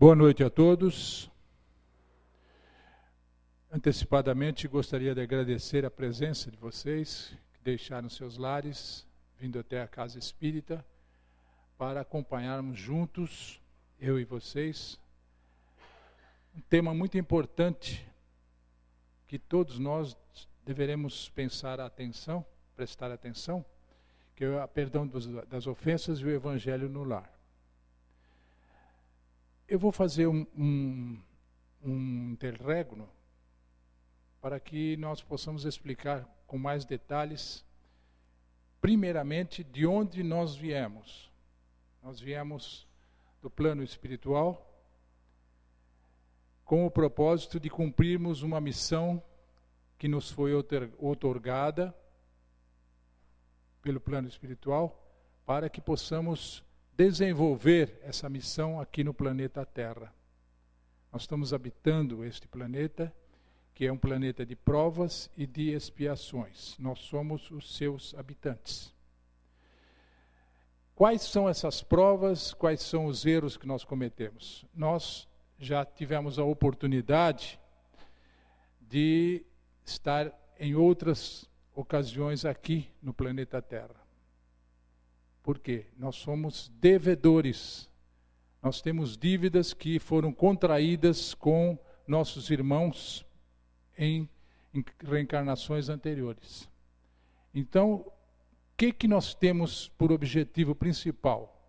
Boa noite a todos. Antecipadamente gostaria de agradecer a presença de vocês que deixaram seus lares, vindo até a Casa Espírita, para acompanharmos juntos, eu e vocês, um tema muito importante que todos nós deveremos prestar atenção, que é o perdão das ofensas e o Evangelho no lar. Eu vou fazer um interregno para que nós possamos explicar com mais detalhes, primeiramente, de onde nós viemos. Nós viemos do plano espiritual com o propósito de cumprirmos uma missão que nos foi outorgada pelo plano espiritual, para que possamos desenvolver essa missão aqui no planeta Terra. Nós estamos habitando este planeta, que é um planeta de provas e de expiações. Nós somos os seus habitantes. Quais são essas provas? Quais são os erros que nós cometemos? Nós já tivemos a oportunidade de estar em outras ocasiões aqui no planeta Terra. Por quê? Nós somos devedores. Nós temos dívidas que foram contraídas com nossos irmãos em reencarnações anteriores. Então, o que nós temos por objetivo principal?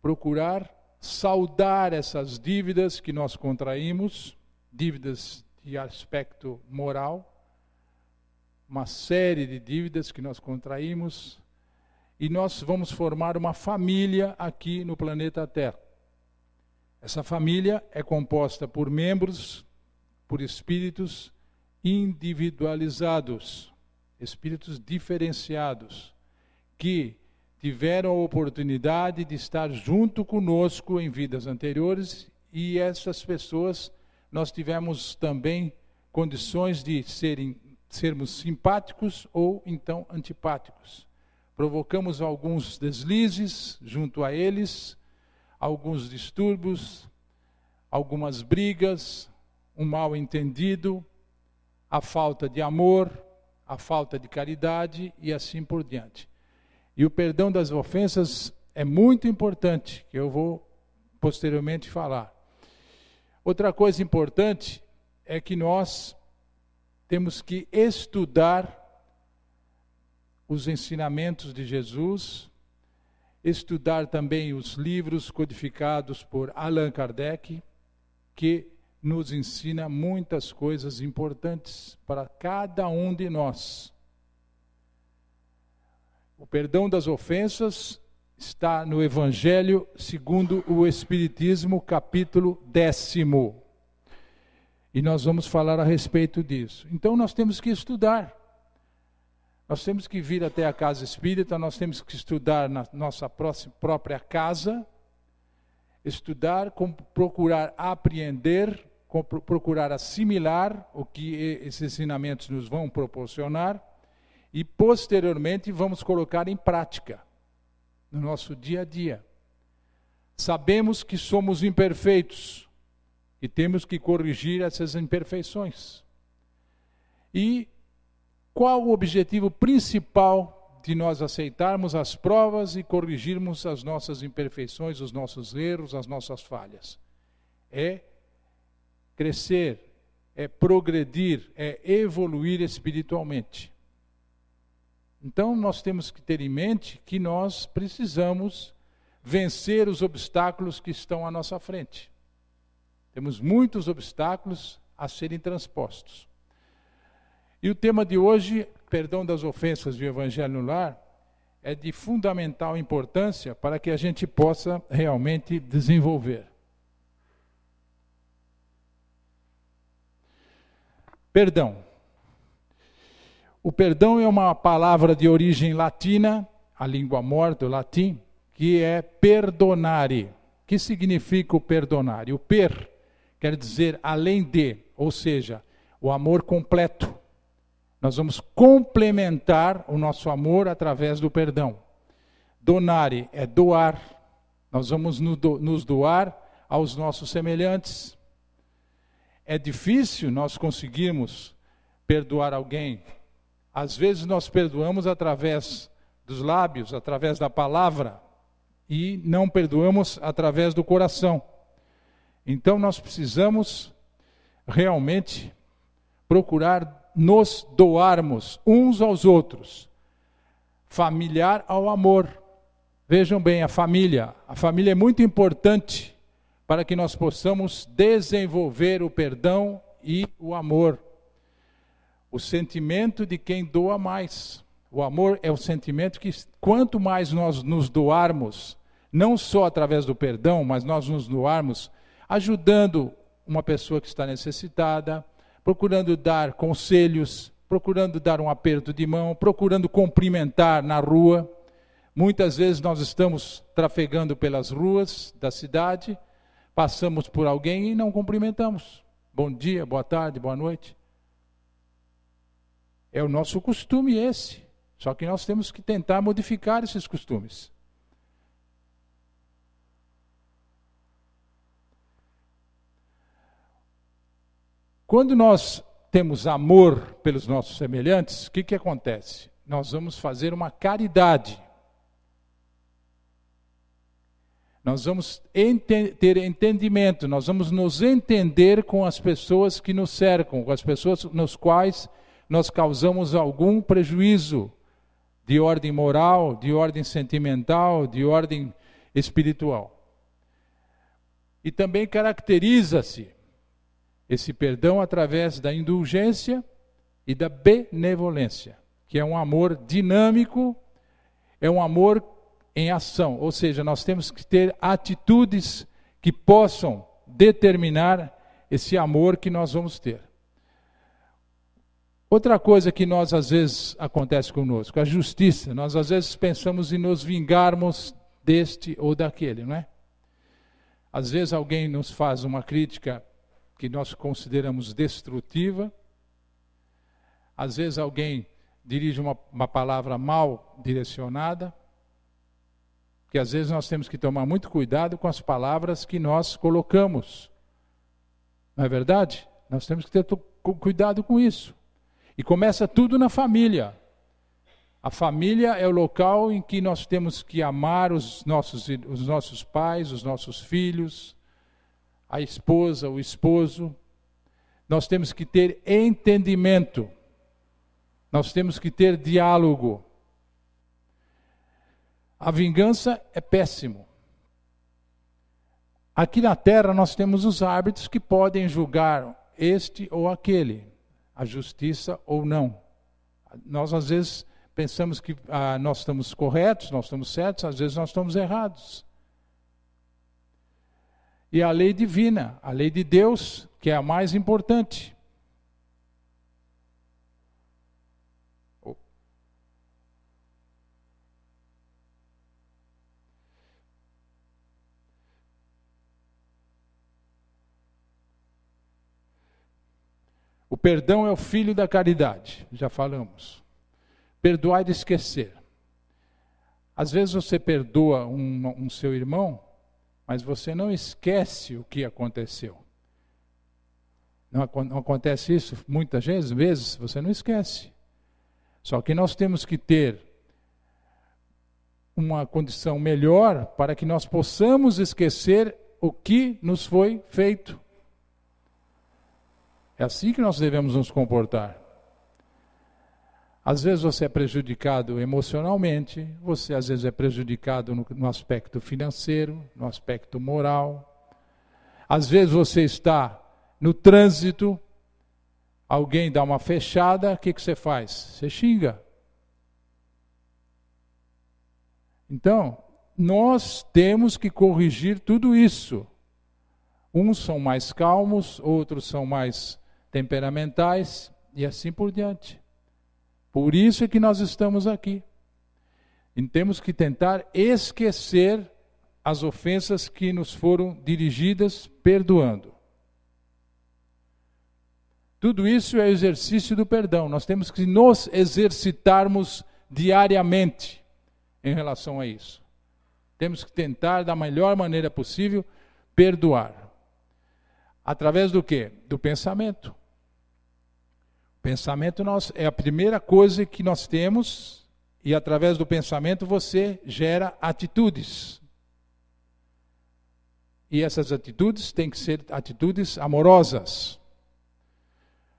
Procurar saldar essas dívidas que nós contraímos, dívidas de aspecto moral, uma série de dívidas que nós contraímos, e nós vamos formar uma família aqui no planeta Terra. Essa família é composta por membros, por espíritos individualizados, espíritos diferenciados, que tiveram a oportunidade de estar junto conosco em vidas anteriores, e essas pessoas nós tivemos também condições de sermos simpáticos ou então antipáticos. Provocamos alguns deslizes junto a eles, alguns distúrbios, algumas brigas, um mal entendido, a falta de amor, a falta de caridade e assim por diante. E o perdão das ofensas é muito importante, que eu vou posteriormente falar. Outra coisa importante é que nós temos que estudar os ensinamentos de Jesus, estudar também os livros codificados por Allan Kardec, que nos ensina muitas coisas importantes para cada um de nós. O perdão das ofensas está no Evangelho segundo o Espiritismo, capítulo 10º. E nós vamos falar a respeito disso. Então nós temos que estudar. Nós temos que vir até a Casa Espírita, nós temos que estudar na nossa própria casa, estudar, procurar apreender, procurar assimilar o que esses ensinamentos nos vão proporcionar e, posteriormente, vamos colocar em prática no nosso dia a dia. Sabemos que somos imperfeitos e temos que corrigir essas imperfeições. E qual o objetivo principal de nós aceitarmos as provas e corrigirmos as nossas imperfeições, os nossos erros, as nossas falhas? É crescer, é progredir, é evoluir espiritualmente. Então nós temos que ter em mente que nós precisamos vencer os obstáculos que estão à nossa frente. Temos muitos obstáculos a serem transpostos. E o tema de hoje, perdão das ofensas e o Evangelho no lar, é de fundamental importância para que a gente possa realmente desenvolver. Perdão. O perdão é uma palavra de origem latina, a língua morta, o latim, que é perdonare. O que significa o perdonare? O per quer dizer além de, ou seja, o amor completo. Nós vamos complementar o nosso amor através do perdão. Donare é doar. Nós vamos nos doar aos nossos semelhantes. É difícil nós conseguirmos perdoar alguém. Às vezes nós perdoamos através dos lábios, através da palavra, e não perdoamos através do coração. Então nós precisamos realmente procurar nos doarmos uns aos outros. Familiar ao amor. Vejam bem, a família é muito importante para que nós possamos desenvolver o perdão e o amor. O sentimento de quem doa mais. O amor é o sentimento que, quanto mais nós nos doarmos, não só através do perdão, mas nós nos doarmos ajudando uma pessoa que está necessitada, procurando dar conselhos, procurando dar um aperto de mão, procurando cumprimentar na rua. Muitas vezes nós estamos trafegando pelas ruas da cidade, passamos por alguém e não cumprimentamos. Bom dia, boa tarde, boa noite. É o nosso costume esse. Só que nós temos que tentar modificar esses costumes. Quando nós temos amor pelos nossos semelhantes, o que acontece? Nós vamos fazer uma caridade. Nós vamos ter entendimento, nós vamos nos entender com as pessoas que nos cercam, com as pessoas nos quais nós causamos algum prejuízo de ordem moral, de ordem sentimental, de ordem espiritual. E também caracteriza-se esse perdão através da indulgência e da benevolência, que é um amor dinâmico, é um amor em ação, ou seja, nós temos que ter atitudes que possam determinar esse amor que nós vamos ter. Outra coisa que nós às vezes acontece conosco, a justiça. Nós às vezes pensamos em nos vingarmos deste ou daquele, não é? Às vezes alguém nos faz uma crítica que nós consideramos destrutiva. Às vezes alguém dirige uma palavra mal direcionada. Que às vezes nós temos que tomar muito cuidado com as palavras que nós colocamos. Não é verdade? Nós temos que ter cuidado com isso. E começa tudo na família. A família é o local em que nós temos que amar os nossos pais, os nossos filhos, a esposa, o esposo. Nós temos que ter entendimento. Nós temos que ter diálogo. A vingança é péssimo. Aqui na terra nós temos os árbitros que podem julgar este ou aquele, a justiça ou não. Nós às vezes pensamos que nós estamos corretos, nós estamos certos, às vezes nós estamos errados. E a lei divina, a lei de Deus, que é a mais importante. O perdão é o filho da caridade, já falamos. Perdoar e esquecer. Às vezes você perdoa um seu irmão, mas você não esquece o que aconteceu. Não acontece isso muitas vezes, você não esquece. Só que nós temos que ter uma condição melhor para que nós possamos esquecer o que nos foi feito. É assim que nós devemos nos comportar. Às vezes você é prejudicado emocionalmente, você às vezes é prejudicado no aspecto financeiro, no aspecto moral. Às vezes você está no trânsito, alguém dá uma fechada, o que você faz? Você xinga. Então, nós temos que corrigir tudo isso. Uns são mais calmos, outros são mais temperamentais e assim por diante. Por isso é que nós estamos aqui. E temos que tentar esquecer as ofensas que nos foram dirigidas, perdoando. Tudo isso é exercício do perdão. Nós temos que nos exercitarmos diariamente em relação a isso. Temos que tentar da melhor maneira possível perdoar. Através do quê? Do pensamento. O pensamento é a primeira coisa que nós temos, e através do pensamento você gera atitudes. E essas atitudes têm que ser atitudes amorosas.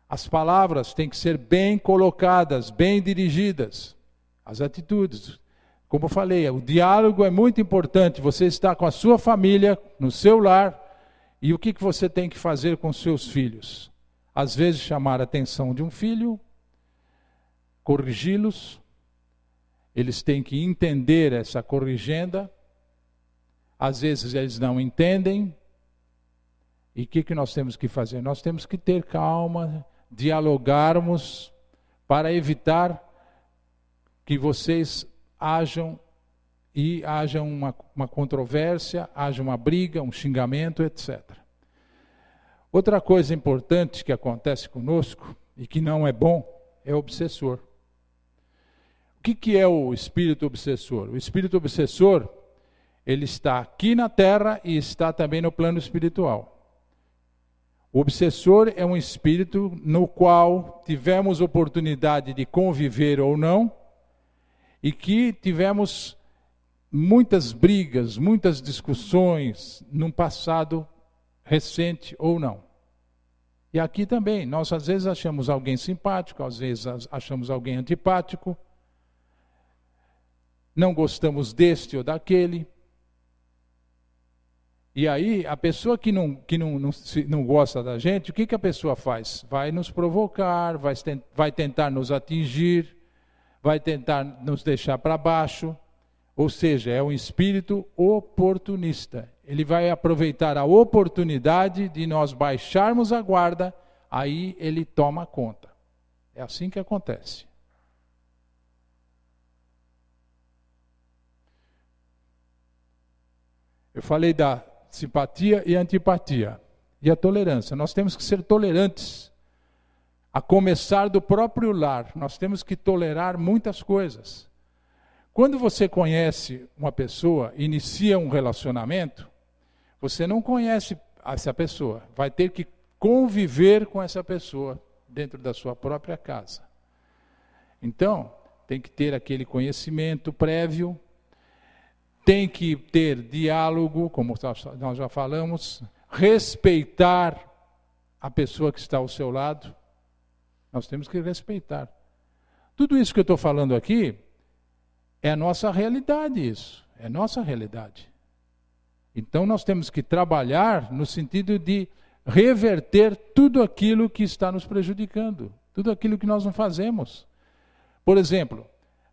As palavras têm que ser bem colocadas, bem dirigidas. As atitudes. Como eu falei, o diálogo é muito importante. Você está com a sua família, no seu lar, e o que você tem que fazer com seus filhos? Às vezes chamar a atenção de um filho, corrigi-los, eles têm que entender essa corrigenda, às vezes eles não entendem, e o que nós temos que fazer? Nós temos que ter calma, dialogarmos, para evitar que vocês haja uma controvérsia, haja uma briga, um xingamento, etc. Outra coisa importante que acontece conosco, e que não é bom, é o obsessor. O que é o espírito obsessor? O espírito obsessor, ele está aqui na terra e está também no plano espiritual. O obsessor é um espírito no qual tivemos oportunidade de conviver ou não, e que tivemos muitas brigas, muitas discussões num passado recente ou não. E aqui também, nós às vezes achamos alguém simpático, às vezes achamos alguém antipático, não gostamos deste ou daquele. E aí, a pessoa que não gosta da gente, o que a pessoa faz? Vai nos provocar, vai tentar nos atingir, vai tentar nos deixar para baixo, ou seja, é um espírito oportunista. Ele vai aproveitar a oportunidade de nós baixarmos a guarda, aí ele toma conta. É assim que acontece. Eu falei da simpatia e antipatia, e a tolerância. Nós temos que ser tolerantes. A começar do próprio lar, nós temos que tolerar muitas coisas. Quando você conhece uma pessoa, inicia um relacionamento, você não conhece essa pessoa, vai ter que conviver com essa pessoa dentro da sua própria casa. Então, tem que ter aquele conhecimento prévio, tem que ter diálogo, como nós já falamos, respeitar a pessoa que está ao seu lado. Nós temos que respeitar. Tudo isso que eu estou falando aqui é a nossa realidade, isso. É nossa realidade. Então nós temos que trabalhar no sentido de reverter tudo aquilo que está nos prejudicando, tudo aquilo que nós não fazemos. Por exemplo,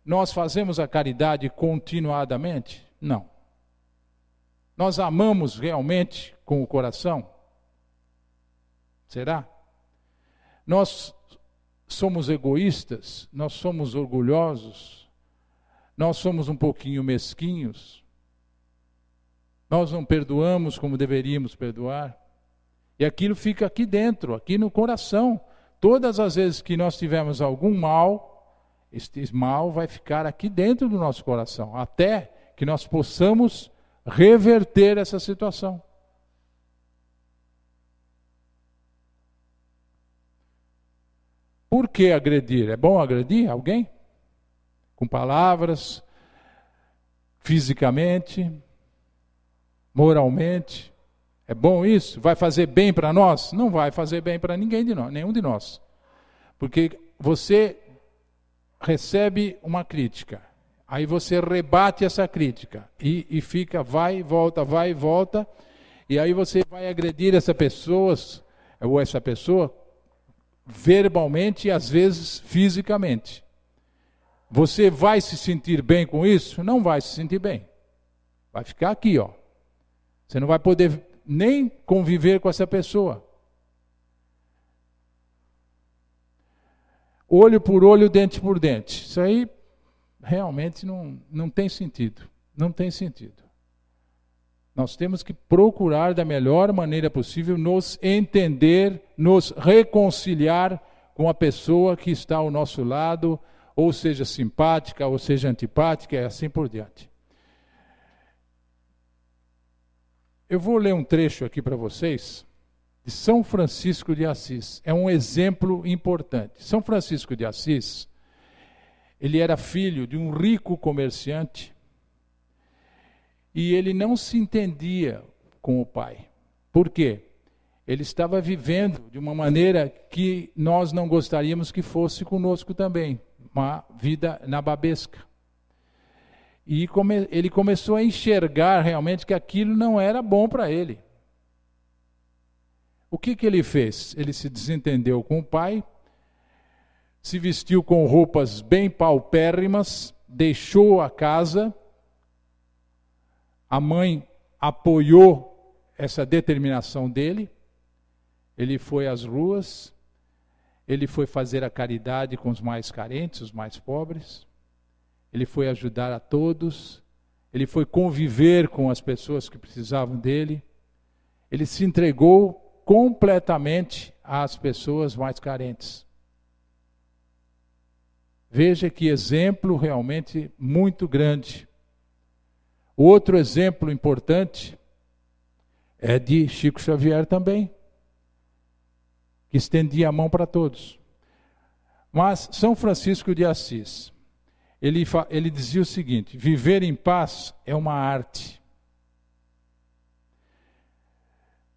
nós fazemos a caridade continuadamente? Não. Nós amamos realmente com o coração? Será? Nós somos egoístas? Nós somos orgulhosos? Nós somos um pouquinho mesquinhos? Nós não perdoamos como deveríamos perdoar? E aquilo fica aqui dentro, aqui no coração. Todas as vezes que nós tivermos algum mal, este mal vai ficar aqui dentro do nosso coração, até que nós possamos reverter essa situação. Por que agredir? É bom agredir alguém? Com palavras, fisicamente, moralmente. É bom isso? Vai fazer bem para nós? Não vai fazer bem para ninguém de nós, nenhum de nós. Porque você recebe uma crítica, aí você rebate essa crítica e fica, vai e volta, e aí você vai agredir essa pessoa verbalmente e às vezes fisicamente. Você vai se sentir bem com isso? Não vai se sentir bem. Vai ficar aqui, ó. Você não vai poder nem conviver com essa pessoa. Olho por olho, dente por dente. Isso aí realmente não tem sentido. Não tem sentido. Nós temos que procurar da melhor maneira possível nos entender, nos reconciliar com a pessoa que está ao nosso lado, ou seja simpática, ou seja antipática, e assim por diante. Eu vou ler um trecho aqui para vocês, de São Francisco de Assis. É um exemplo importante. São Francisco de Assis, ele era filho de um rico comerciante e ele não se entendia com o pai. Por quê? Ele estava vivendo de uma maneira que nós não gostaríamos que fosse conosco também, uma vida nababesca. E ele começou a enxergar realmente que aquilo não era bom para ele. O que ele fez? Ele se desentendeu com o pai, se vestiu com roupas bem paupérrimas, deixou a casa. A mãe apoiou essa determinação dele. Ele foi às ruas, ele foi fazer a caridade com os mais carentes, os mais pobres. Ele foi ajudar a todos. Ele foi conviver com as pessoas que precisavam dele. Ele se entregou completamente às pessoas mais carentes. Veja que exemplo realmente muito grande. Outro exemplo importante é de Chico Xavier também, que estendia a mão para todos. Mas São Francisco de Assis, ele dizia o seguinte: viver em paz é uma arte.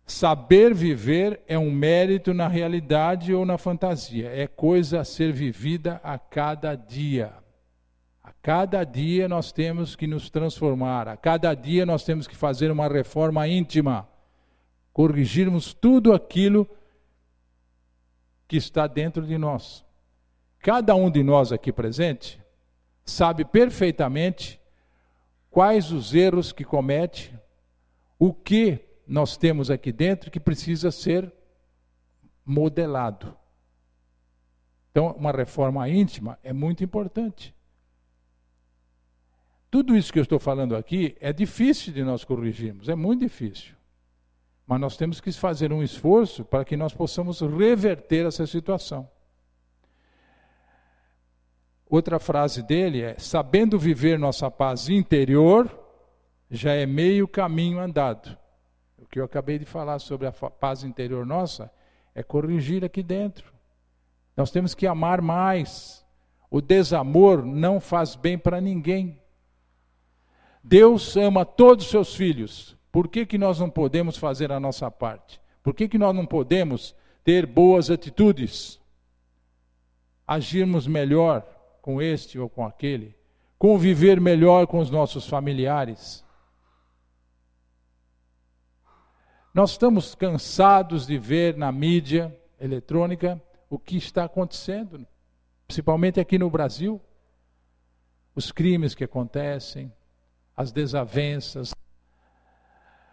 Saber viver é um mérito na realidade ou na fantasia. É coisa a ser vivida a cada dia. A cada dia nós temos que nos transformar. A cada dia nós temos que fazer uma reforma íntima. Corrigirmos tudo aquilo que está dentro de nós. Cada um de nós aqui presente sabe perfeitamente quais os erros que comete, o que nós temos aqui dentro que precisa ser modelado. Então, uma reforma íntima é muito importante. Tudo isso que eu estou falando aqui é difícil de nós corrigirmos, é muito difícil. Mas nós temos que fazer um esforço para que nós possamos reverter essa situação. Outra frase dele é: sabendo viver nossa paz interior, já é meio caminho andado. O que eu acabei de falar sobre a paz interior nossa é corrigir aqui dentro. Nós temos que amar mais. O desamor não faz bem para ninguém. Deus ama todos os seus filhos. Por que nós não podemos fazer a nossa parte? Por que nós não podemos ter boas atitudes? Agirmos melhor com este ou com aquele? Conviver melhor com os nossos familiares? Nós estamos cansados de ver na mídia eletrônica o que está acontecendo, principalmente aqui no Brasil. Os crimes que acontecem, as desavenças,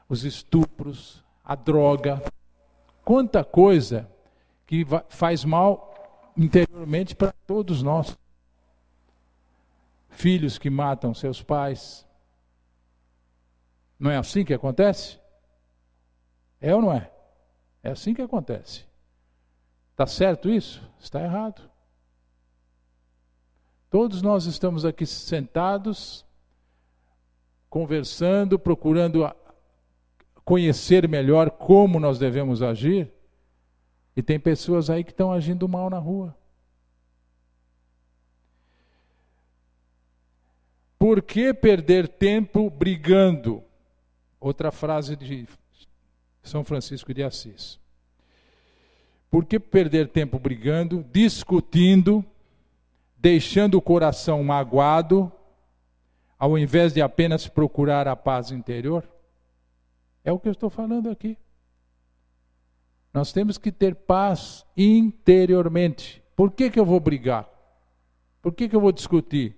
os estupros, a droga. Quanta coisa que faz mal interiormente para todos nós. Filhos que matam seus pais. Não é assim que acontece? É ou não é? É assim que acontece. Está certo isso? Está errado. Todos nós estamos aqui sentados, conversando, procurando conhecer melhor como nós devemos agir, e tem pessoas aí que estão agindo mal na rua. Por que perder tempo brigando? Outra frase de São Francisco de Assis. Por que perder tempo brigando, discutindo, deixando o coração magoado, ao invés de apenas procurar a paz interior? É o que eu estou falando aqui. Nós temos que ter paz interiormente. Por que eu vou brigar? Por que eu vou discutir?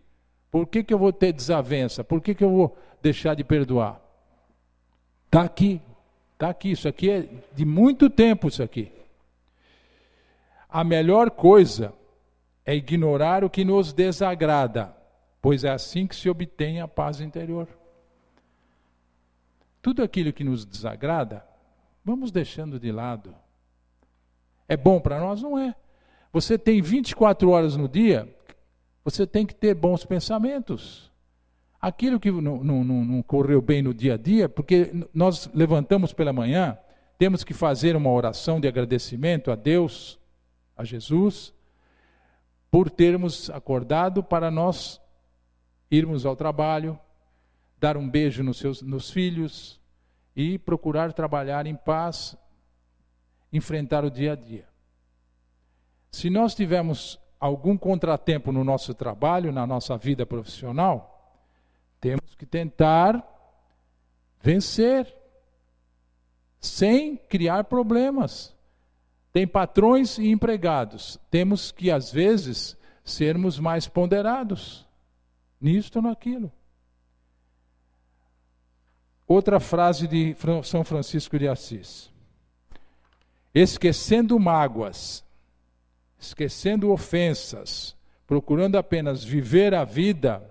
Por que eu vou ter desavença? Por que eu vou deixar de perdoar? Está aqui. Está aqui. Isso aqui é de muito tempo, isso aqui. A melhor coisa é ignorar o que nos desagrada, pois é assim que se obtém a paz interior. Tudo aquilo que nos desagrada, vamos deixando de lado. É bom para nós? Não é. Você tem 24 horas no dia, você tem que ter bons pensamentos. aquilo que não correu bem no dia a dia, porque nós levantamos pela manhã, temos que fazer uma oração de agradecimento a Deus, a Jesus, por termos acordado para nós irmos ao trabalho, dar um beijo nos filhos e procurar trabalhar em paz, enfrentar o dia a dia. Se nós tivermos algum contratempo no nosso trabalho, na nossa vida profissional, temos que tentar vencer, sem criar problemas. Tem patrões e empregados. Temos que, às vezes, sermos mais ponderados nisto ou naquilo. Outra frase de São Francisco de Assis. Esquecendo mágoas, esquecendo ofensas, procurando apenas viver a vida,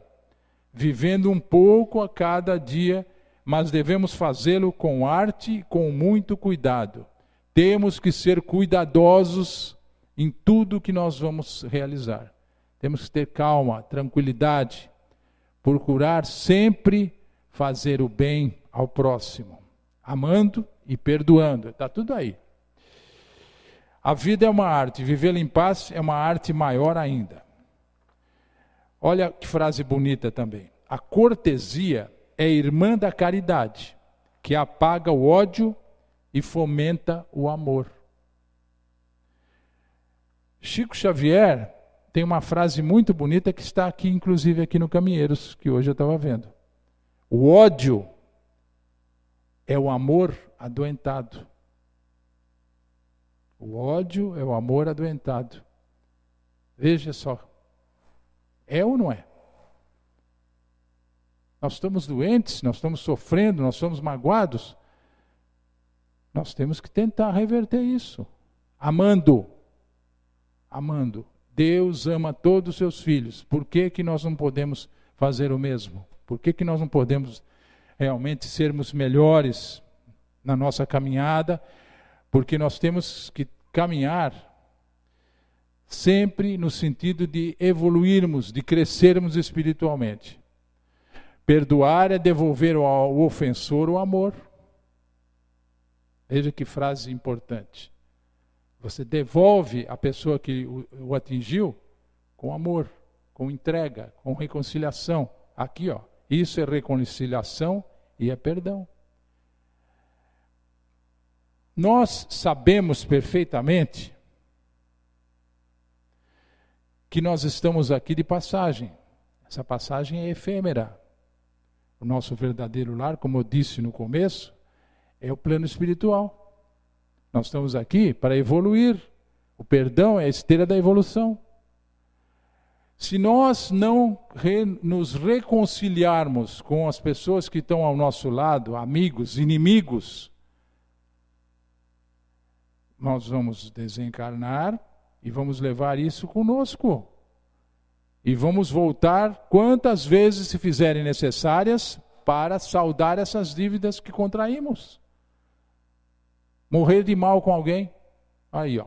vivendo um pouco a cada dia, mas devemos fazê-lo com arte e com muito cuidado. Temos que ser cuidadosos em tudo que nós vamos realizar. Temos que ter calma, tranquilidade, procurar sempre fazer o bem ao próximo, amando e perdoando. Está tudo aí. A vida é uma arte, vivê-la em paz é uma arte maior ainda. Olha que frase bonita também. A cortesia é irmã da caridade, que apaga o ódio e fomenta o amor. Chico Xavier tem uma frase muito bonita que está aqui, inclusive aqui no Caminheiros, que hoje eu estava vendo. O ódio é o amor adoentado. O ódio é o amor adoentado. Veja só. É ou não é? Nós estamos doentes, nós estamos sofrendo, nós somos magoados. Nós temos que tentar reverter isso. Amando. Amando. Deus ama todos os seus filhos. Por que que nós não podemos fazer o mesmo? Por que que nós não podemos realmente sermos melhores na nossa caminhada? Porque nós temos que caminhar sempre no sentido de evoluirmos, de crescermos espiritualmente. Perdoar é devolver ao ofensor o amor. Veja que frase importante. Você devolve a pessoa que o atingiu com amor, com entrega, com reconciliação. Aqui, ó, isso é reconciliação e é perdão. Nós sabemos perfeitamente que nós estamos aqui de passagem. Essa passagem é efêmera. O nosso verdadeiro lar, como eu disse no começo, é o plano espiritual. Nós estamos aqui para evoluir. O perdão é a esteira da evolução. Se nós não nos reconciliarmos com as pessoas que estão ao nosso lado, amigos, inimigos, nós vamos desencarnar e vamos levar isso conosco. E vamos voltar quantas vezes se fizerem necessárias para saldar essas dívidas que contraímos. Morrer de mal com alguém. Aí, ó.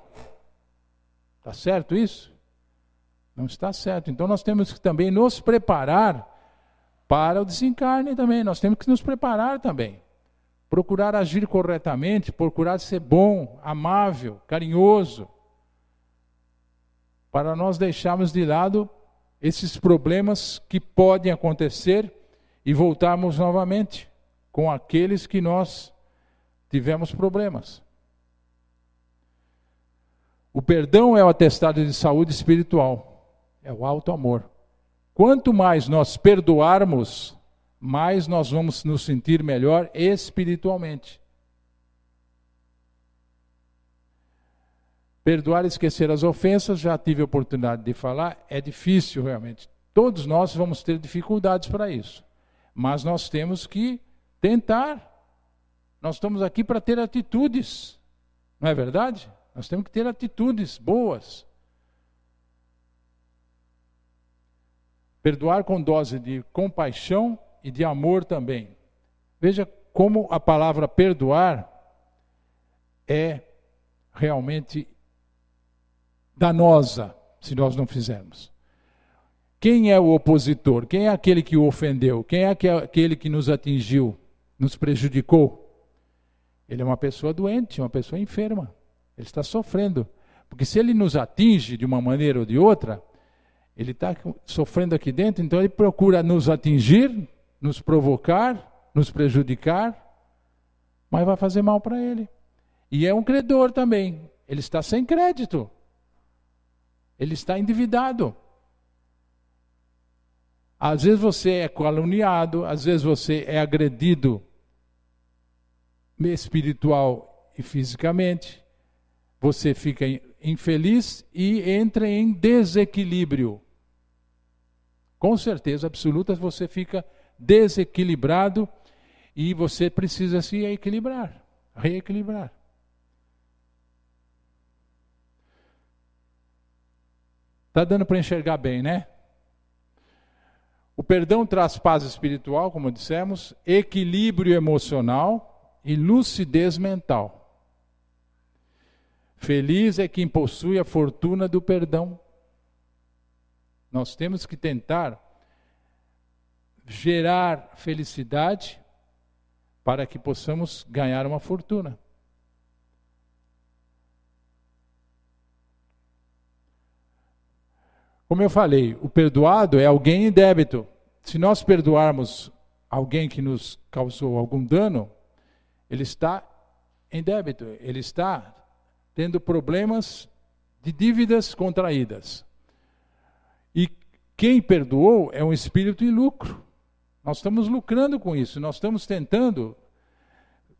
Está certo isso? Não está certo. Então nós temos que também nos preparar para o desencarne também. Nós temos que nos preparar também. Procurar agir corretamente, procurar ser bom, amável, carinhoso. Para nós deixarmos de lado esses problemas que podem acontecer e voltarmos novamente com aqueles que nós tivemos problemas. O perdão é o atestado de saúde espiritual, é o alto amor. Quanto mais nós perdoarmos, mais nós vamos nos sentir melhor espiritualmente. Perdoar e esquecer as ofensas, já tive a oportunidade de falar, é difícil realmente. Todos nós vamos ter dificuldades para isso. Mas nós temos que tentar. Nós estamos aqui para ter atitudes. Não é verdade? Nós temos que ter atitudes boas. Perdoar com dose de compaixão e de amor também. Veja como a palavra perdoar é realmente danosa, se nós não fizermos. Quem é o opositor? Quem é aquele que o ofendeu? Quem é aquele que nos atingiu, nos prejudicou? Ele é uma pessoa doente, uma pessoa enferma. Ele está sofrendo. Porque se ele nos atinge de uma maneira ou de outra, ele está sofrendo aqui dentro, então ele procura nos atingir, nos provocar, nos prejudicar, mas vai fazer mal para ele. E é um credor também. Ele está sem crédito. Ele está endividado. Às vezes você é caluniado, às vezes você é agredido espiritual e fisicamente. Você fica infeliz e entra em desequilíbrio. Com certeza absoluta você fica desequilibrado e você precisa se equilibrar, reequilibrar. Está dando para enxergar bem, né? O perdão traz paz espiritual, como dissemos, equilíbrio emocional e lucidez mental. Feliz é quem possui a fortuna do perdão. Nós temos que tentar gerar felicidade para que possamos ganhar uma fortuna. Como eu falei, o perdoado é alguém em débito. Se nós perdoarmos alguém que nos causou algum dano, ele está em débito, ele está tendo problemas de dívidas contraídas. E quem perdoou é um espírito em lucro. Nós estamos lucrando com isso, nós estamos tentando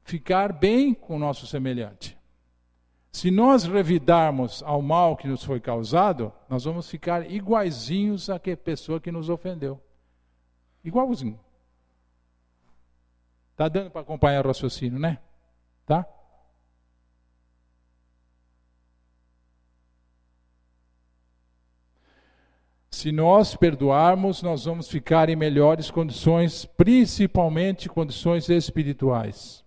ficar bem com o nosso semelhante. Se nós revidarmos ao mal que nos foi causado, nós vamos ficar iguaizinhos à pessoa que nos ofendeu. Igualzinho. Está dando para acompanhar o raciocínio, né? Tá? Se nós perdoarmos, nós vamos ficar em melhores condições, principalmente condições espirituais.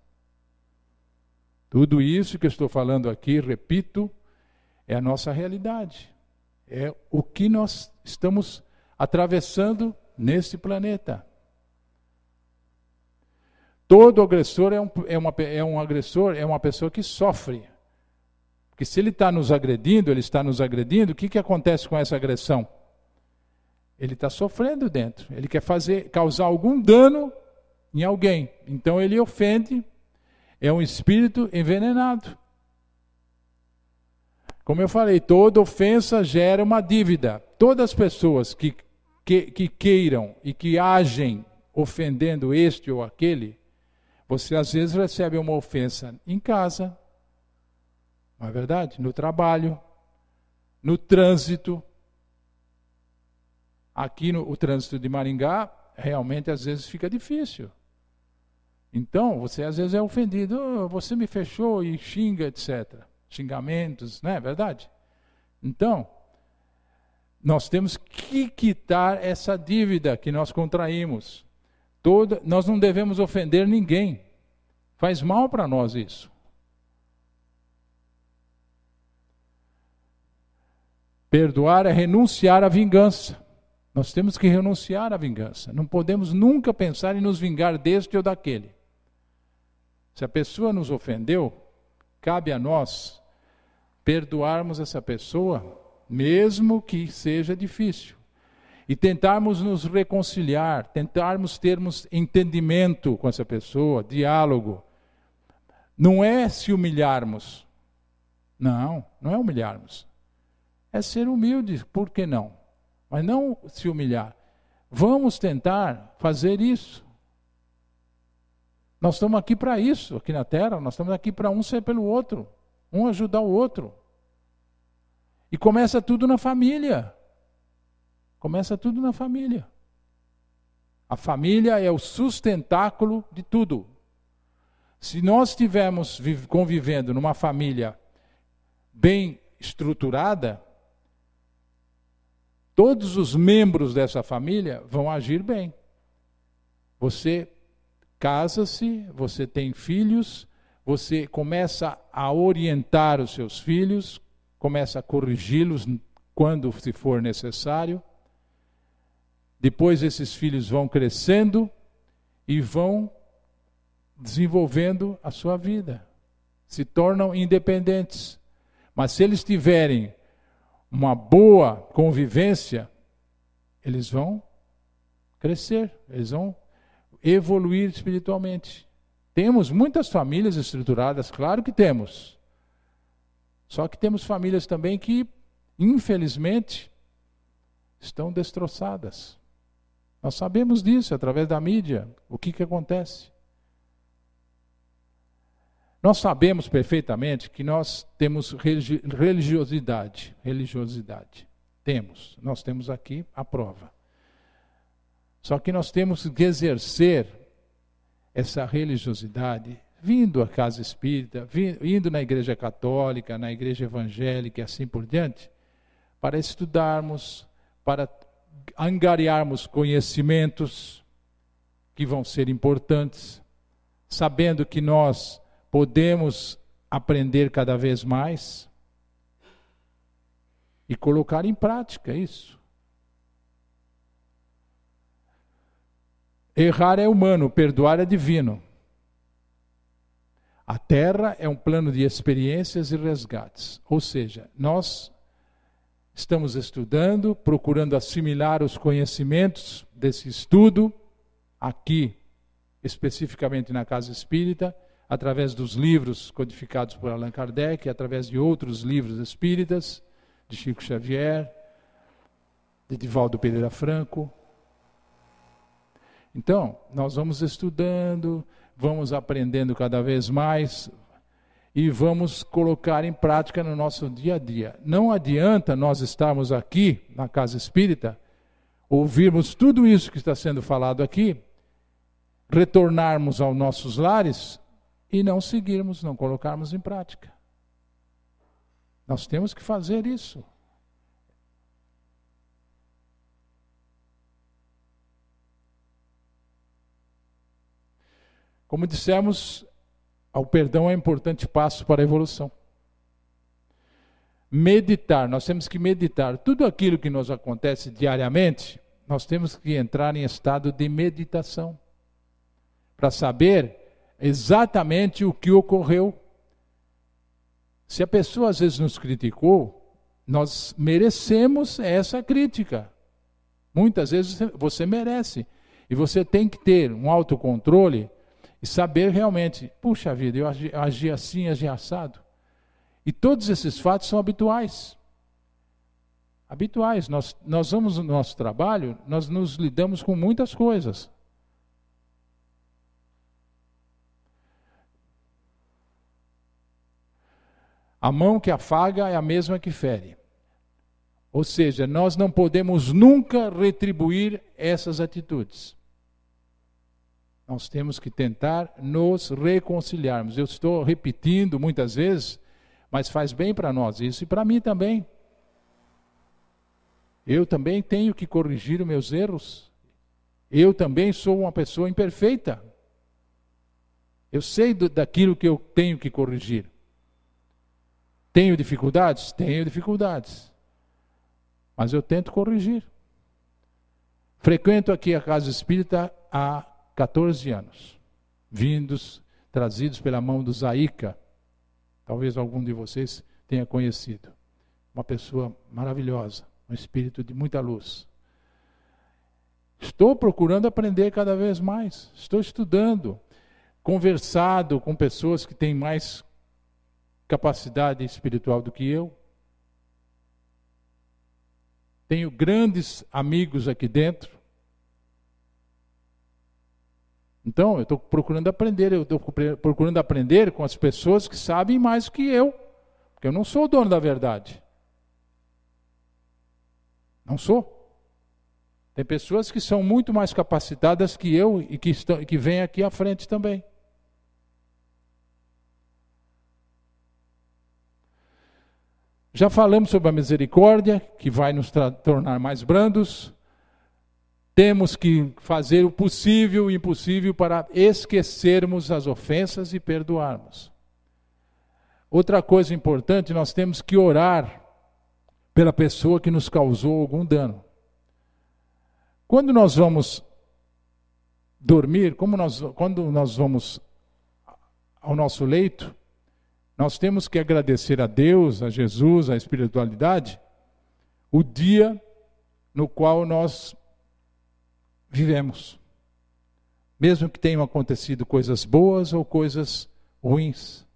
Tudo isso que eu estou falando aqui, repito, é a nossa realidade. É o que nós estamos atravessando nesse planeta. Todo agressor é um agressor, é uma pessoa que sofre. Porque se ele está nos agredindo, o que acontece com essa agressão? Ele está sofrendo dentro. Ele quer causar algum dano em alguém. Então ele ofende. É um espírito envenenado. Como eu falei, toda ofensa gera uma dívida. Todas as pessoas que queiram e que agem ofendendo este ou aquele, você às vezes recebe uma ofensa em casa, não é verdade? No trabalho, no trânsito. Aqui o trânsito de Maringá, realmente às vezes fica difícil. Então, você às vezes é ofendido, você me fechou e xinga, etc. Xingamentos, não é verdade? Então, nós temos que quitar essa dívida que nós contraímos. Nós não devemos ofender ninguém. Faz mal para nós isso. Perdoar é renunciar à vingança. Nós temos que renunciar à vingança. Não podemos nunca pensar em nos vingar deste ou daquele. Se a pessoa nos ofendeu, cabe a nós perdoarmos essa pessoa, mesmo que seja difícil. E tentarmos nos reconciliar, tentarmos termos entendimento com essa pessoa, diálogo. Não é se humilharmos. Não é humilharmos. É ser humilde, por que não? Mas não se humilhar. Vamos tentar fazer isso. Nós estamos aqui para isso, aqui na Terra. Nós estamos aqui para um ser pelo outro. Um ajudar o outro. E começa tudo na família. Começa tudo na família. A família é o sustentáculo de tudo. Se nós estivermos convivendo numa família bem estruturada, todos os membros dessa família vão agir bem. Você casa-se, você tem filhos, você começa a orientar os seus filhos, começa a corrigi-los quando se for necessário. Depois esses filhos vão crescendo e vão desenvolvendo a sua vida. Se tornam independentes. Mas se eles tiverem uma boa convivência, eles vão crescer, eles vão evoluir espiritualmente. Temos muitas famílias estruturadas, claro que temos. Só que temos famílias também que, infelizmente, estão destroçadas. Nós sabemos disso através da mídia, o que acontece. Nós sabemos perfeitamente que nós temos religiosidade. Nós temos aqui a prova. Só que nós temos que exercer essa religiosidade, vindo à casa espírita, indo na igreja católica, na igreja evangélica e assim por diante, para estudarmos, para angariarmos conhecimentos que vão ser importantes, sabendo que nós podemos aprender cada vez mais e colocar em prática isso. Errar é humano, perdoar é divino. A Terra é um plano de experiências e resgates. Ou seja, nós estamos estudando, procurando assimilar os conhecimentos desse estudo, aqui, especificamente na Casa Espírita, através dos livros codificados por Allan Kardec, através de outros livros espíritas, de Chico Xavier, de Divaldo Pereira Franco. Então, nós vamos estudando, vamos aprendendo cada vez mais e vamos colocar em prática no nosso dia a dia. Não adianta nós estarmos aqui na Casa Espírita, ouvirmos tudo isso que está sendo falado aqui, retornarmos aos nossos lares e não seguirmos, não colocarmos em prática. Nós temos que fazer isso. Como dissemos, o perdão é um importante passo para a evolução. Meditar, nós temos que meditar. Tudo aquilo que nos acontece diariamente, nós temos que entrar em estado de meditação, para saber exatamente o que ocorreu. Se a pessoa às vezes nos criticou, nós merecemos essa crítica. Muitas vezes você merece. E você tem que ter um autocontrole e saber realmente, puxa vida, eu agi assim, agi assado. E todos esses fatos são habituais. Habituais. Nós vamos no nosso trabalho, nós nos lidamos com muitas coisas. A mão que afaga é a mesma que fere. Ou seja, nós não podemos nunca retribuir essas atitudes. Nós temos que tentar nos reconciliarmos. Eu estou repetindo muitas vezes, mas faz bem para nós isso e para mim também. Eu também tenho que corrigir os meus erros. Eu também sou uma pessoa imperfeita. Eu sei daquilo que eu tenho que corrigir. Tenho dificuldades? Tenho dificuldades. Mas eu tento corrigir. Frequento aqui a Casa Espírita há 14 anos. Trazidos pela mão do Zaíca. Talvez algum de vocês tenha conhecido. Uma pessoa maravilhosa. Um espírito de muita luz. Estou procurando aprender cada vez mais. Estou estudando. Conversado com pessoas que têm mais capacidade espiritual do que eu. Tenho grandes amigos aqui dentro. Então, eu estou procurando aprender com as pessoas que sabem mais que eu. Porque eu não sou o dono da verdade. Não sou. Tem pessoas que são muito mais capacitadas que eu e que vêm aqui à frente também. Já falamos sobre a misericórdia, que vai nos tornar mais brandos. Temos que fazer o possível e o impossível para esquecermos as ofensas e perdoarmos. Outra coisa importante, nós temos que orar pela pessoa que nos causou algum dano. Quando nós vamos dormir, quando nós vamos ao nosso leito, nós temos que agradecer a Deus, a Jesus, a espiritualidade, o dia no qual nós vivemos. Mesmo que tenham acontecido coisas boas ou coisas ruins.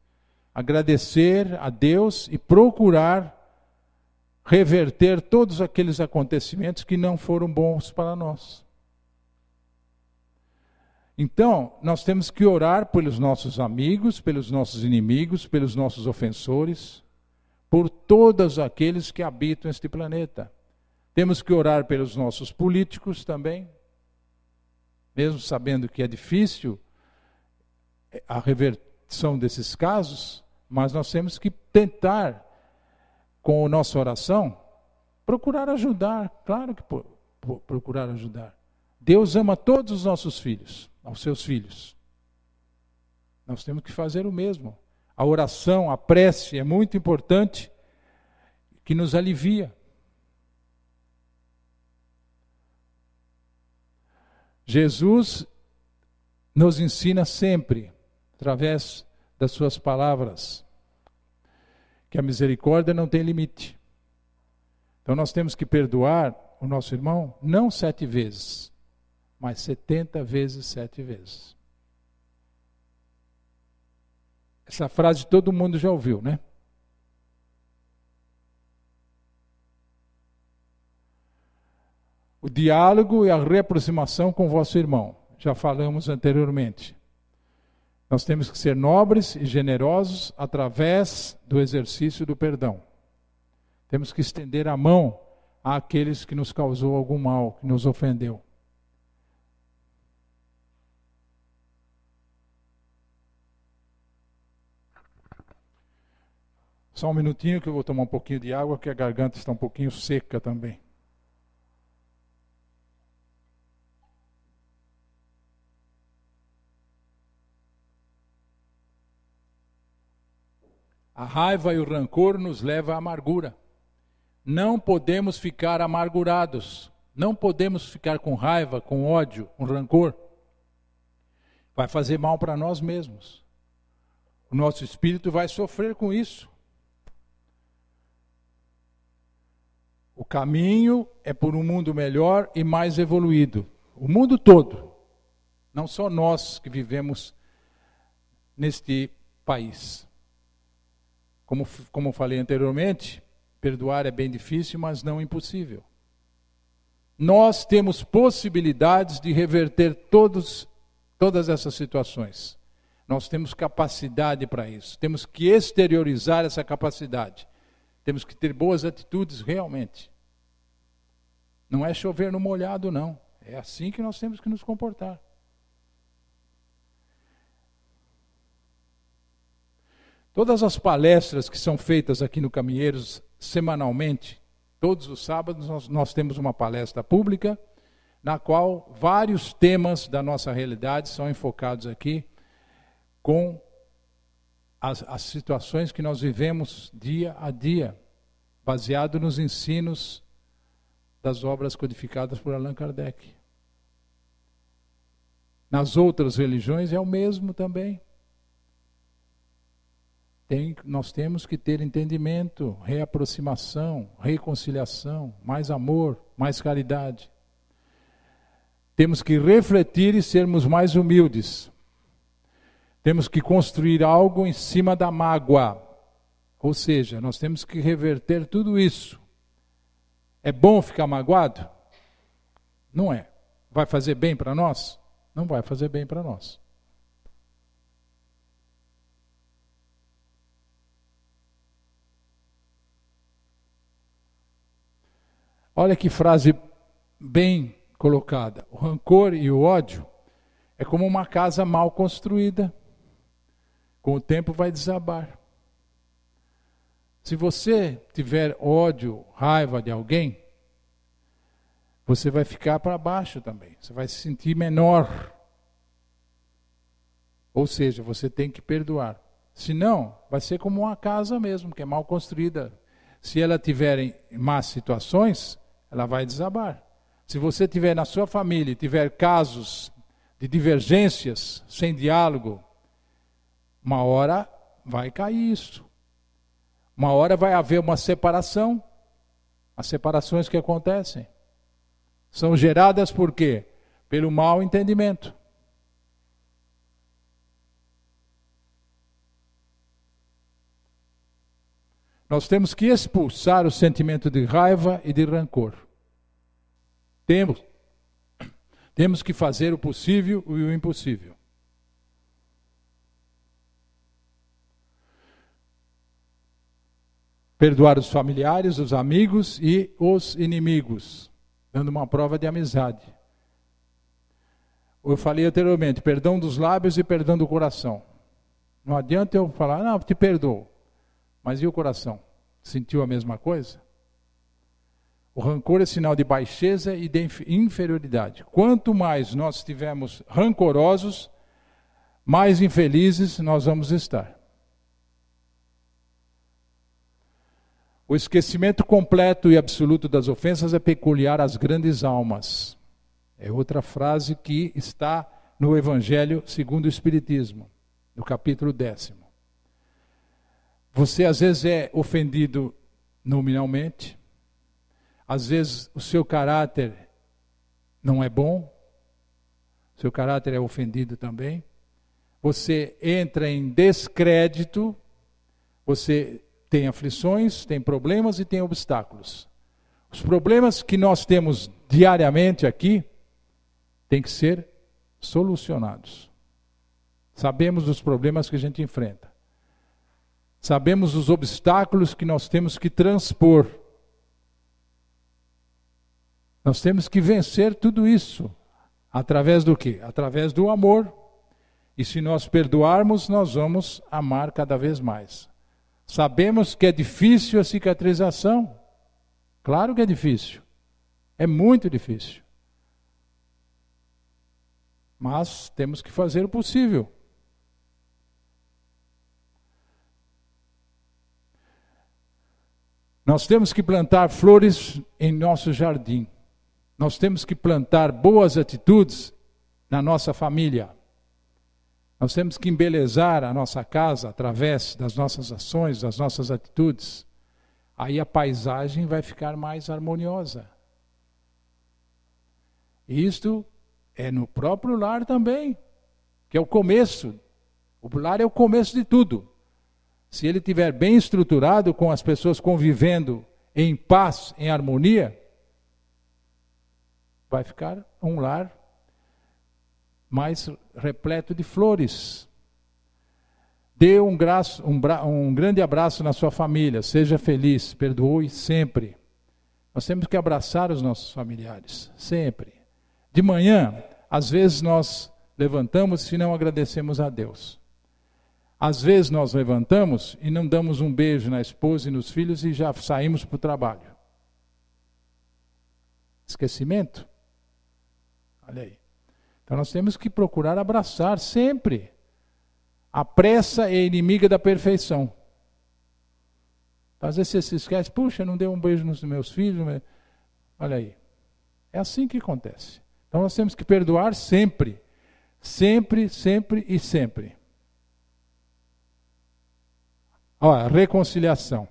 Agradecer a Deus e procurar reverter todos aqueles acontecimentos que não foram bons para nós. Então, nós temos que orar pelos nossos amigos, pelos nossos inimigos, pelos nossos ofensores, por todos aqueles que habitam este planeta. Temos que orar pelos nossos políticos também, mesmo sabendo que é difícil a reversão desses casos, mas nós temos que tentar, com a nossa oração, procurar ajudar, claro que procurar ajudar. Deus ama todos os nossos filhos, aos seus filhos. Nós temos que fazer o mesmo. A oração, a prece é muito importante, que nos alivia. Jesus nos ensina sempre, através das suas palavras, que a misericórdia não tem limite. Então nós temos que perdoar o nosso irmão, não 7 vezes, mas 70 vezes 7 vezes. Essa frase todo mundo já ouviu, né? O diálogo e a reaproximação com o vosso irmão. Já falamos anteriormente. Nós temos que ser nobres e generosos através do exercício do perdão. Temos que estender a mão àqueles que nos causou algum mal, que nos ofendeu. Só um minutinho que eu vou tomar um pouquinho de água, que a garganta está um pouquinho seca também. A raiva e o rancor nos levam à amargura. Não podemos ficar amargurados. Não podemos ficar com raiva, com ódio, com rancor. Vai fazer mal para nós mesmos. O nosso espírito vai sofrer com isso. O caminho é por um mundo melhor e mais evoluído. O mundo todo. Não só nós que vivemos neste país. Como falei anteriormente, perdoar é bem difícil, mas não impossível. Nós temos possibilidades de reverter todas essas situações. Nós temos capacidade para isso. Temos que exteriorizar essa capacidade. Temos que ter boas atitudes realmente. Não é chover no molhado, não. É assim que nós temos que nos comportar. Todas as palestras que são feitas aqui no Caminheiros semanalmente, todos os sábados nós temos uma palestra pública, na qual vários temas da nossa realidade são enfocados aqui com as situações que nós vivemos dia a dia, baseado nos ensinos das obras codificadas por Allan Kardec. Nas outras religiões é o mesmo também. Nós temos que ter entendimento, reaproximação, reconciliação, mais amor, mais caridade. Temos que refletir e sermos mais humildes. Temos que construir algo em cima da mágoa. Ou seja, nós temos que reverter tudo isso. É bom ficar magoado? Não é. Vai fazer bem para nós? Não vai fazer bem para nós. Olha que frase bem colocada. O rancor e o ódio é como uma casa mal construída. Com o tempo vai desabar. Se você tiver ódio, raiva de alguém, você vai ficar para baixo também. Você vai se sentir menor. Ou seja, você tem que perdoar. Senão, vai ser como uma casa mesmo, que é mal construída. Se ela tiver em más situações, ela vai desabar. Se você tiver na sua família, tiver casos de divergências, sem diálogo, uma hora vai cair isso. Uma hora vai haver uma separação. As separações que acontecem são geradas por quê? Pelo mau entendimento. Nós temos que expulsar o sentimento de raiva e de rancor. Temos que fazer o possível e o impossível. Perdoar os familiares, os amigos e os inimigos, dando uma prova de amizade. Eu falei anteriormente, perdão dos lábios e perdão do coração. Não adianta eu falar, não, te perdoo. Mas e o coração? Sentiu a mesma coisa? O rancor é sinal de baixeza e de inferioridade. Quanto mais nós estivermos rancorosos, mais infelizes nós vamos estar. O esquecimento completo e absoluto das ofensas é peculiar às grandes almas. É outra frase que está no Evangelho segundo o Espiritismo, no capítulo 10º. Você às vezes é ofendido nominalmente, às vezes o seu caráter não é bom, seu caráter é ofendido também. Você entra em descrédito, você tem aflições, tem problemas e tem obstáculos. Os problemas que nós temos diariamente aqui têm que ser solucionados. Sabemos dos problemas que a gente enfrenta. Sabemos os obstáculos que nós temos que transpor. Nós temos que vencer tudo isso. Através do quê? Através do amor. E se nós perdoarmos, nós vamos amar cada vez mais. Sabemos que é difícil a cicatrização. Claro que é difícil. É muito difícil. Mas temos que fazer o possível. Nós temos que plantar flores em nosso jardim. Nós temos que plantar boas atitudes na nossa família. Nós temos que embelezar a nossa casa através das nossas ações, das nossas atitudes. Aí a paisagem vai ficar mais harmoniosa. E isto é no próprio lar também, que é o começo. O lar é o começo de tudo. Se ele estiver bem estruturado, com as pessoas convivendo em paz, em harmonia, vai ficar um lar mais repleto de flores. Dê um grande abraço na sua família, seja feliz, perdoe sempre. Nós temos que abraçar os nossos familiares, sempre. De manhã, às vezes nós levantamos e não agradecemos a Deus. Às vezes nós levantamos e não damos um beijo na esposa e nos filhos e já saímos para o trabalho. Esquecimento? Olha aí. Então nós temos que procurar abraçar sempre. A pressa é inimiga da perfeição. Às vezes você se esquece, puxa, não deu um beijo nos meus filhos. Olha aí. É assim que acontece. Então nós temos que perdoar sempre. Sempre, sempre e sempre. Olha, reconciliação.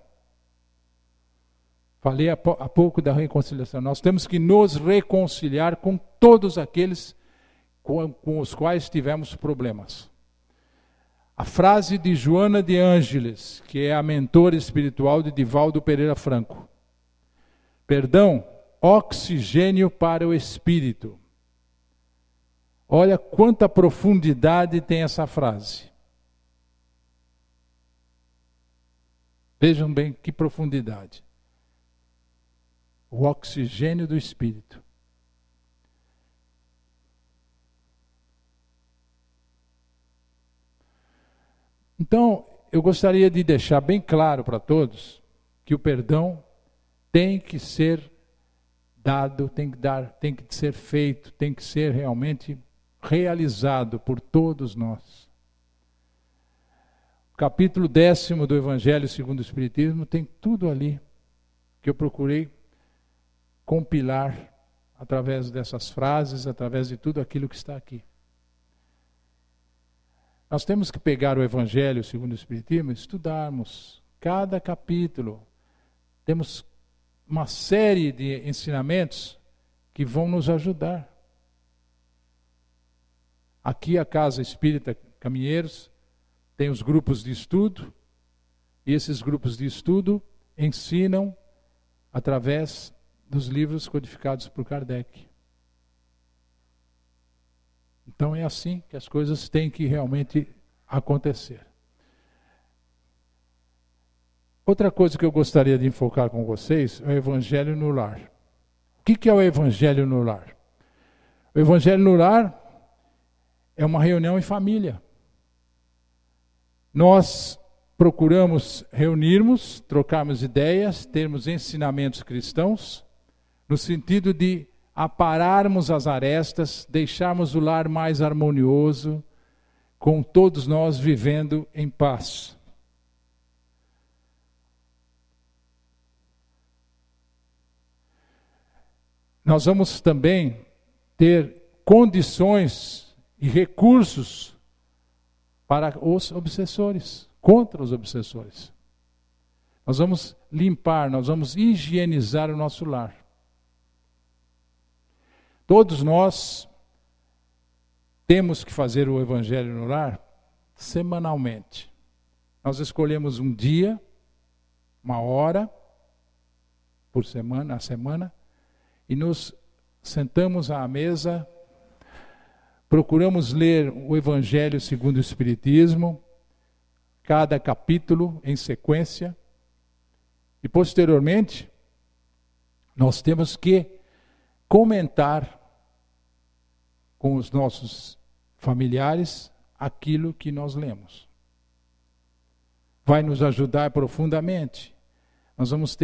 Falei há pouco da reconciliação. Nós temos que nos reconciliar com todos aqueles com os quais tivemos problemas. A frase de Joana de Ângeles, que é a mentora espiritual de Divaldo Pereira Franco. Perdão, oxigênio para o espírito. Olha quanta profundidade tem essa frase. Vejam bem que profundidade. O oxigênio do espírito. Então, eu gostaria de deixar bem claro para todos que o perdão tem que ser dado, tem que ser feito, tem que ser realmente realizado por todos nós. O capítulo 10º do Evangelho segundo o Espiritismo tem tudo ali que eu procurei compilar através dessas frases, através de tudo aquilo que está aqui. Nós temos que pegar o Evangelho segundo o Espiritismo e estudarmos cada capítulo. Temos uma série de ensinamentos que vão nos ajudar. Aqui a Casa Espírita Caminheiros tem os grupos de estudo, e esses grupos de estudo ensinam através dos livros codificados por Kardec. Então é assim que as coisas têm que realmente acontecer. Outra coisa que eu gostaria de enfocar com vocês é o Evangelho no Lar. O que é o Evangelho no Lar? O Evangelho no Lar é uma reunião em família. Nós procuramos reunirmos, trocarmos ideias, termos ensinamentos cristãos, no sentido de apararmos as arestas, deixarmos o lar mais harmonioso, com todos nós vivendo em paz. Nós vamos também ter condições e recursos para os obsessores, contra os obsessores. Nós vamos limpar, nós vamos higienizar o nosso lar. Todos nós temos que fazer o Evangelho no Lar semanalmente. Nós escolhemos um dia, uma hora por semana, a semana, e nos sentamos à mesa, procuramos ler o Evangelho segundo o Espiritismo, cada capítulo em sequência, e posteriormente nós temos que comentar com os nossos familiares aquilo que nós lemos. Vai nos ajudar profundamente. Nós vamos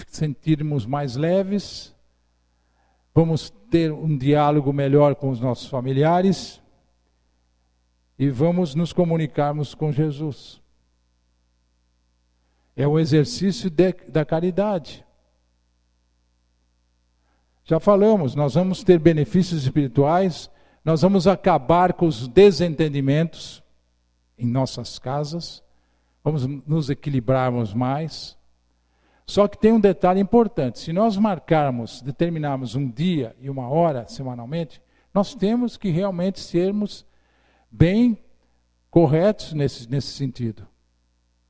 sentirmos mais leves, vamos ter um diálogo melhor com os nossos familiares e vamos nos comunicarmos com Jesus. É um exercício da caridade. Já falamos, nós vamos ter benefícios espirituais, nós vamos acabar com os desentendimentos em nossas casas, vamos nos equilibrarmos mais. Só que tem um detalhe importante, se nós determinarmos um dia e uma hora semanalmente, nós temos que realmente sermos bem corretos nesse sentido.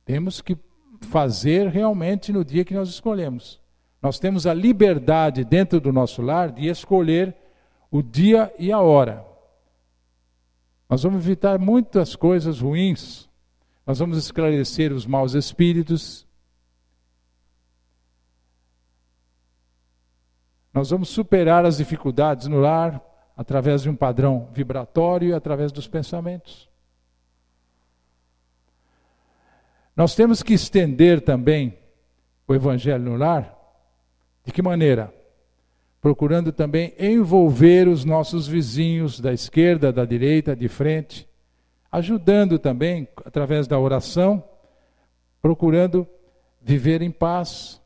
Temos que fazer realmente no dia que nós escolhemos. Nós temos a liberdade dentro do nosso lar de escolher o dia e a hora. Nós vamos evitar muitas coisas ruins. Nós vamos esclarecer os maus espíritos. Nós vamos superar as dificuldades no lar através de um padrão vibratório e através dos pensamentos. Nós temos que estender também o Evangelho no lar. De que maneira? Procurando também envolver os nossos vizinhos da esquerda, da direita, de frente, ajudando também, através da oração, procurando viver em paz.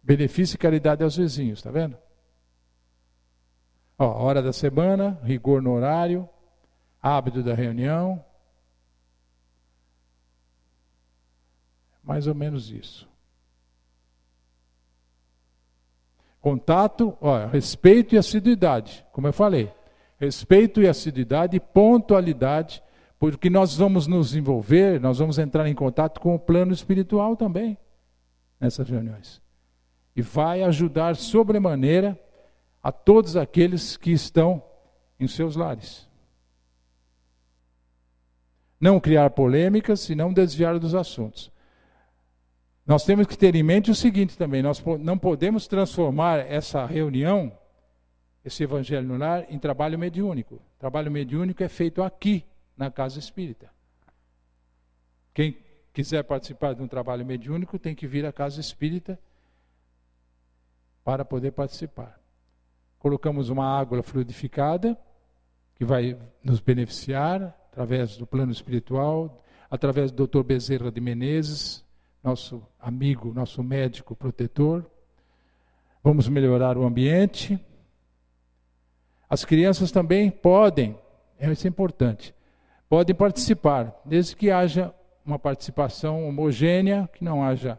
Benefício e caridade aos vizinhos, está vendo? Ó, hora da semana, rigor no horário, hábito da reunião. Mais ou menos isso. Contato, ó, respeito e assiduidade, como eu falei. Respeito e assiduidade e pontualidade, porque nós vamos nos envolver, nós vamos entrar em contato com o plano espiritual também, nessas reuniões. E vai ajudar sobremaneira a todos aqueles que estão em seus lares. Não criar polêmicas e não desviar dos assuntos. Nós temos que ter em mente o seguinte também, nós não podemos transformar essa reunião, esse Evangelho no Lar, em trabalho mediúnico. Trabalho mediúnico é feito aqui, na Casa Espírita. Quem quiser participar de um trabalho mediúnico tem que vir à Casa Espírita para poder participar. Colocamos uma água fluidificada, que vai nos beneficiar, através do plano espiritual, através do Dr. Bezerra de Menezes, nosso amigo, nosso médico protetor. Vamos melhorar o ambiente. As crianças também podem, isso é importante, podem participar, desde que haja uma participação homogênea, que não haja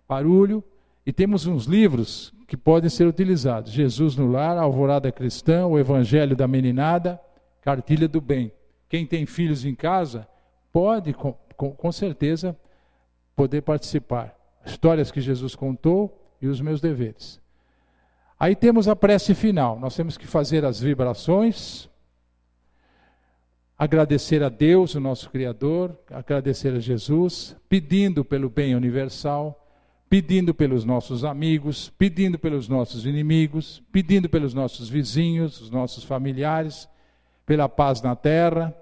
barulho. E temos uns livros que podem ser utilizados: Jesus no Lar, Alvorada Cristã, o Evangelho da Meninada, Cartilha do Bem. Quem tem filhos em casa pode, com certeza, poder participar. Histórias que Jesus contou e os meus deveres. Aí temos a prece final. Nós temos que fazer as vibrações, agradecer a Deus, o nosso Criador, agradecer a Jesus, pedindo pelo bem universal, pedindo pelos nossos amigos, pedindo pelos nossos inimigos, pedindo pelos nossos vizinhos, os nossos familiares, pela paz na terra,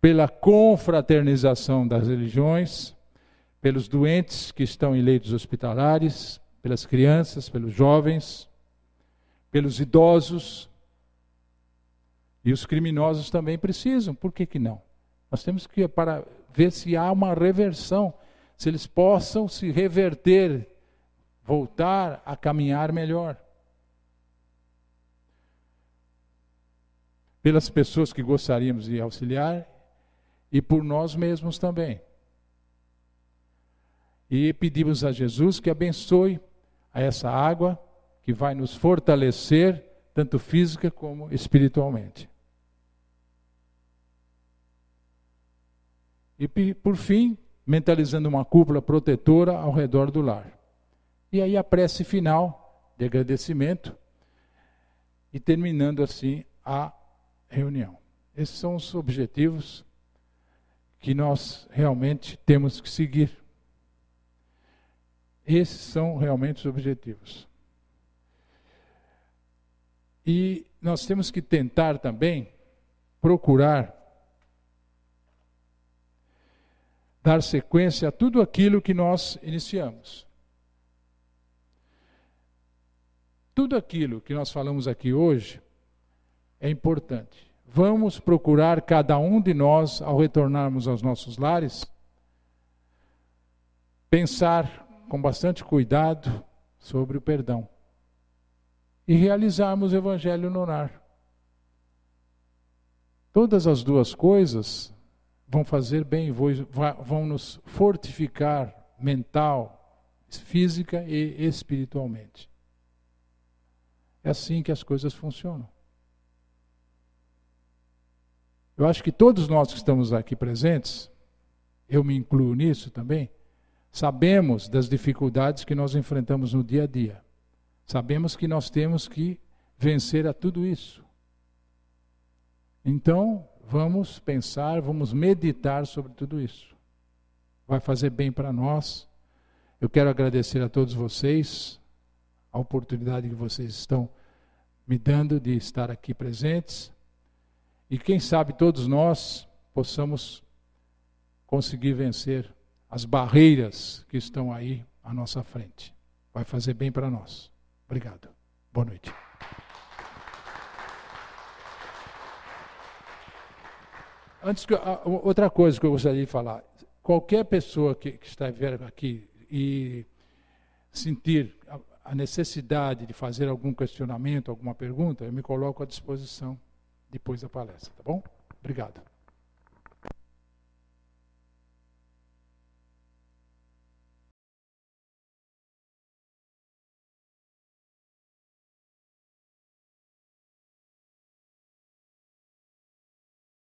pela confraternização das religiões, pelos doentes que estão em leitos hospitalares, pelas crianças, pelos jovens, pelos idosos. E os criminosos também precisam, por que não? Nós temos que para ver se há uma reversão, se eles possam se reverter, voltar a caminhar melhor. Pelas pessoas que gostaríamos de auxiliar e por nós mesmos também. E pedimos a Jesus que abençoe a essa água que vai nos fortalecer, tanto física como espiritualmente. E por fim, mentalizando uma cúpula protetora ao redor do lar. E aí a prece final de agradecimento e terminando assim a reunião. Esses são os objetivos que nós realmente temos que seguir. Esses são realmente os objetivos. E nós temos que tentar também procurar dar sequência a tudo aquilo que nós iniciamos. Tudo aquilo que nós falamos aqui hoje é importante. Vamos procurar, cada um de nós, ao retornarmos aos nossos lares, pensar com bastante cuidado sobre o perdão e realizarmos o Evangelho no lar. Todas as duas coisas vão fazer bem, vão nos fortificar mental, física e espiritualmente. É assim que as coisas funcionam. Eu acho que todos nós que estamos aqui presentes, eu me incluo nisso também, sabemos das dificuldades que nós enfrentamos no dia a dia. Sabemos que nós temos que vencer a tudo isso. Então, vamos pensar, vamos meditar sobre tudo isso. Vai fazer bem para nós. Eu quero agradecer a todos vocês a oportunidade que vocês estão me dando de estar aqui presentes. E quem sabe todos nós possamos conseguir vencer as barreiras que estão aí à nossa frente. Vai fazer bem para nós. Obrigado. Boa noite. Outra coisa que eu gostaria de falar. Qualquer pessoa que estiver aqui e sentir a necessidade de fazer algum questionamento, alguma pergunta, eu me coloco à disposição depois da palestra, tá bom? Obrigado.